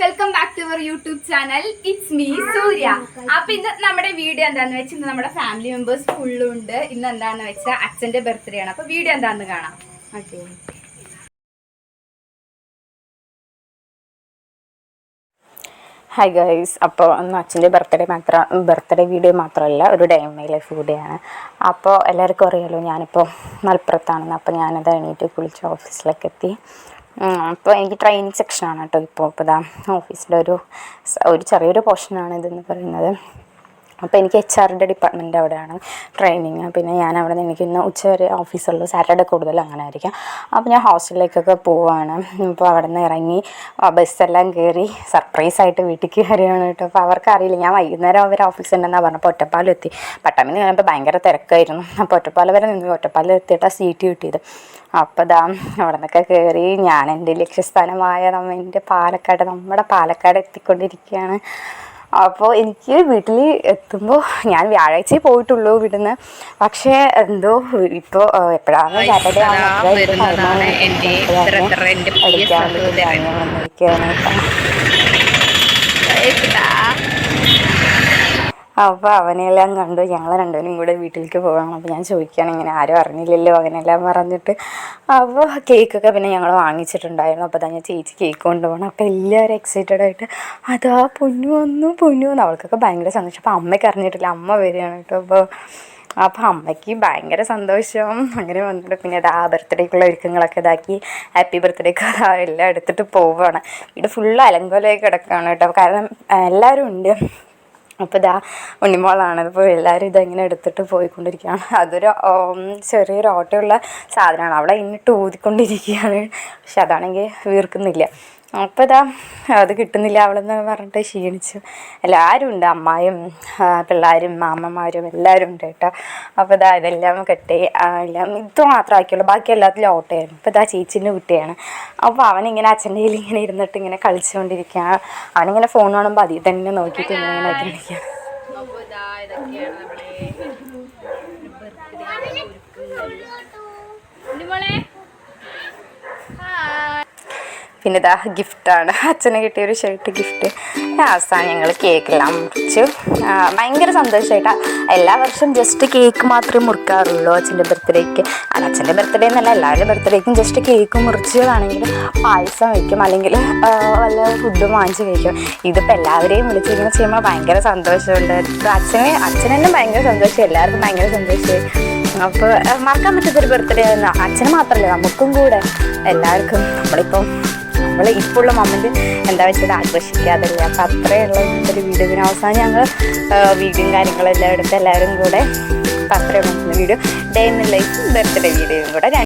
Welcome back to our YouTube channel. It's me Surya. അപ്പൊ ഇന്ന് നമ്മുടെ വീഡിയോ എന്താന്ന് വെച്ചാൽ ഇന്ന് നമ്മുടെ ഫാമിലി മെമ്പേഴ്സ് ഫുള്ളും ഉണ്ട്. ഇന്ന് എന്താന്ന് വെച്ചാൽ അച്ഛന്റെ ബർത്ത്ഡേ ആണ്. അപ്പൊ വീഡിയോ എന്താന്ന് കാണാം. ഓക്കെ. ഹായ് ഗൈസ്, അപ്പോൾ ഒന്ന് അച്ഛൻ്റെ ബർത്ത്ഡേ വീഡിയോ മാത്രമല്ല, ഒരു ഡേ ഇൻ മൈ ലൈഫ് വീഡിയോയാണ്. അപ്പോൾ എല്ലാവർക്കും അറിയാമല്ലോ, ഞാനിപ്പോൾ മലപ്പുറത്താണെന്ന്. അപ്പോൾ ഞാനത് എണീറ്റ് കുളിച്ച് ഓഫീസിലേക്ക് എത്തി. അപ്പോൾ എനിക്ക് ട്രെയിനിങ് സെക്ഷനാണ് കേട്ടോ ഇപ്പോൾ ഇതാ ഓഫീസിൻ്റെ ഒരു ചെറിയൊരു പോർഷനാണ് ഇതെന്ന് പറയുന്നത്. അപ്പോൾ എനിക്ക് HR ഡിപ്പാർട്ട്മെൻറ്റ് അവിടെയാണ് ട്രെയിനിങ്. പിന്നെ ഞാൻ അവിടെ നിന്ന് എനിക്ക് ഇന്ന് ഉച്ചവരെ ഓഫീസുള്ളൂ, സാറ്റർഡേ കൂടുതൽ അങ്ങനെ ആയിരിക്കും. അപ്പോൾ ഞാൻ ഹോസ്റ്റലിലേക്കൊക്കെ പോവുകയാണ്. അപ്പോൾ അവിടെ നിന്ന് ഇറങ്ങി ബസ്സെല്ലാം കയറി സർപ്രൈസായിട്ട് വീട്ടിലേക്ക് വരികയാണ് കേട്ടോ. അപ്പോൾ അവർക്കറിയില്ല, ഞാൻ വൈകുന്നേരം അവർ ഓഫീസ് ഉണ്ടെന്നാണ് പറഞ്ഞപ്പോൾ ഒറ്റപ്പാലം എത്തി. പട്ടാമ്പിൽ നിന്ന് കഴിഞ്ഞപ്പോൾ ഭയങ്കര തിരക്കായിരുന്നു. അപ്പോൾ ഒറ്റപ്പാലം വരെ നിന്ന് ഒറ്റപ്പാലം എത്തിയിട്ടാണ് സീറ്റ് കിട്ടിയത്. അപ്പോൾ ഇതാ അവിടെ നിന്നൊക്കെ കയറി ഞാൻ എൻ്റെ ലക്ഷ്യസ്ഥാനമായ നമ്മുടെ പാലക്കാട് എത്തിക്കൊണ്ടിരിക്കുകയാണ്. അപ്പോൾ എനിക്ക് വീട്ടിൽ എത്തുമ്പോൾ ഞാൻ വ്യാഴാഴ്ച പോയിട്ടുള്ളൂ ഇവിടുന്ന്. പക്ഷേ എന്തോ ഇപ്പോൾ എപ്പോഴാണ് സാറ്റർഡേ അപ്പോൾ അവനെല്ലാം കണ്ടു. ഞങ്ങൾ രണ്ടുപേരും കൂടെ വീട്ടിലേക്ക് പോകണം. അപ്പോൾ ഞാൻ ചോദിക്കുകയാണ്, ഇങ്ങനെ ആരും അറിഞ്ഞില്ലല്ലോ അങ്ങനെയെല്ലാം പറഞ്ഞിട്ട്. അപ്പോൾ കേക്കൊക്കെ പിന്നെ ഞങ്ങൾ വാങ്ങിച്ചിട്ടുണ്ടായിരുന്നു. അപ്പോൾ ഞാൻ ചേച്ചി കേക്ക് കൊണ്ടുപോകണം. അപ്പോൾ എല്ലാവരും എക്സൈറ്റഡ് ആയിട്ട് അതാ പൊന്നു വന്നു അവൾക്കൊക്കെ ഭയങ്കര സന്തോഷം. അപ്പോൾ അമ്മയ്ക്ക് അറിഞ്ഞിട്ടില്ല, അമ്മ വരികയാണ് കേട്ടോ. അപ്പോൾ അമ്മയ്ക്ക് ഭയങ്കര സന്തോഷം. അങ്ങനെ വന്നിട്ട് പിന്നെ അതാ ബർത്ത്ഡേക്കുള്ള ഒരുക്കങ്ങളൊക്കെ ഇതാക്കി ഹാപ്പി ബർത്ത്ഡേക്ക് എല്ലാം എടുത്തിട്ട് പോവുകയാണ്. വീട് ഫുള്ള് അലങ്കോലമായി കിടക്കുകയാണ് കേട്ടോ, കാരണം എല്ലാവരും ഉണ്ട്. അപ്പോൾ ഇതാ ഉണ്ണിമോളാണ്. അപ്പോൾ എല്ലാവരും ഇതെങ്ങനെ എടുത്തിട്ട് പോയിക്കൊണ്ടിരിക്കുകയാണ്. അതൊരു ചെറിയൊരു ഓട്ടമുള്ള സാധനമാണ്, അവളെ ഇന്നിട്ട് ഊതിക്കൊണ്ടിരിക്കുകയാണ്. പക്ഷെ അതാണെങ്കിൽ വീർക്കുന്നില്ല. അപ്പോൾ ഇതാ അത് കിട്ടുന്നില്ല അവളെന്ന് പറഞ്ഞിട്ട് ക്ഷീണിച്ചു. എല്ലാവരും ഉണ്ട്, അമ്മായും പിള്ളേരും മാമ്മമാരും എല്ലാവരും ഉണ്ട് കേട്ടോ. അപ്പോൾ ഇതാ ഇതെല്ലാം കെട്ടി എല്ലാം ഇത് മാത്രം ആക്കിയുള്ളൂ, ബാക്കി എല്ലാത്തിലും ഓട്ടമായിരുന്നു. അപ്പോൾ ഇതാ ചേച്ചീൻ്റെ കുട്ടിയാണ്. അപ്പോൾ അവനിങ്ങനെ അച്ഛൻ്റെ കയ്യിൽ ഇങ്ങനെ ഇരുന്നിട്ട് ഇങ്ങനെ കളിച്ചുകൊണ്ടിരിക്കുകയാണ്. അവനിങ്ങനെ ഫോൺ കാണുമ്പോൾ അതിൽ തന്നെ നോക്കിയിട്ട് ഇങ്ങനെ നോക്കിയിരിക്കുകയാണ്. പിന്നെ ഇതാ ഗിഫ്റ്റാണ്, അച്ഛനെ കിട്ടിയൊരു ഷർട്ട് ഗിഫ്റ്റ്. അവസാനം ഞങ്ങൾ കേക്കെല്ലാം മുറിച്ചു. ഭയങ്കര സന്തോഷമായിട്ടാണ്. എല്ലാ വർഷവും ജസ്റ്റ് കേക്ക് മാത്രമേ മുറിക്കാറുള്ളൂ അച്ഛൻ്റെ ബർത്ത്ഡേക്ക്. അച്ഛൻ്റെ ബർത്ത്ഡേ എന്നല്ല, എല്ലാവരുടെ ബർത്ത്ഡേക്കും ജസ്റ്റ് കേക്ക് മുറിച്ചതാണെങ്കിൽ പായസം വയ്ക്കും, അല്ലെങ്കിൽ വല്ല ഫുഡും വാങ്ങിച്ച് കഴിക്കും. ഇതിപ്പോൾ എല്ലാവരെയും വിളിച്ചിങ്ങനെ ചെയ്യുമ്പോൾ ഭയങ്കര സന്തോഷമുണ്ട്. അച്ഛനെന്നെ ഭയങ്കര സന്തോഷം, എല്ലാവർക്കും ഭയങ്കര സന്തോഷമായി. അപ്പോൾ മറക്കാൻ പറ്റാത്തൊരു ബർത്ത്ഡേ ആയിരുന്നു. അച്ഛന് മാത്രമല്ല, നമുക്കും കൂടെ എല്ലാവർക്കും. നമ്മൾ ഇപ്പോൾ ഉള്ള മൊമെൻറ്റ് എന്താ വെച്ചാൽ ആഘോഷിക്കാതില്ല. അപ്പോൾ അത്രയുള്ള ഒരു വീഡിയോ. പിന്നെ അവസാനം ഞങ്ങൾ വീഡിയോയും കാര്യങ്ങളെല്ലാം എടുത്ത് എല്ലാവരും കൂടെ. അപ്പോൾ അത്രയുള്ള video day in life birthday വീഡിയോയും കൂടെ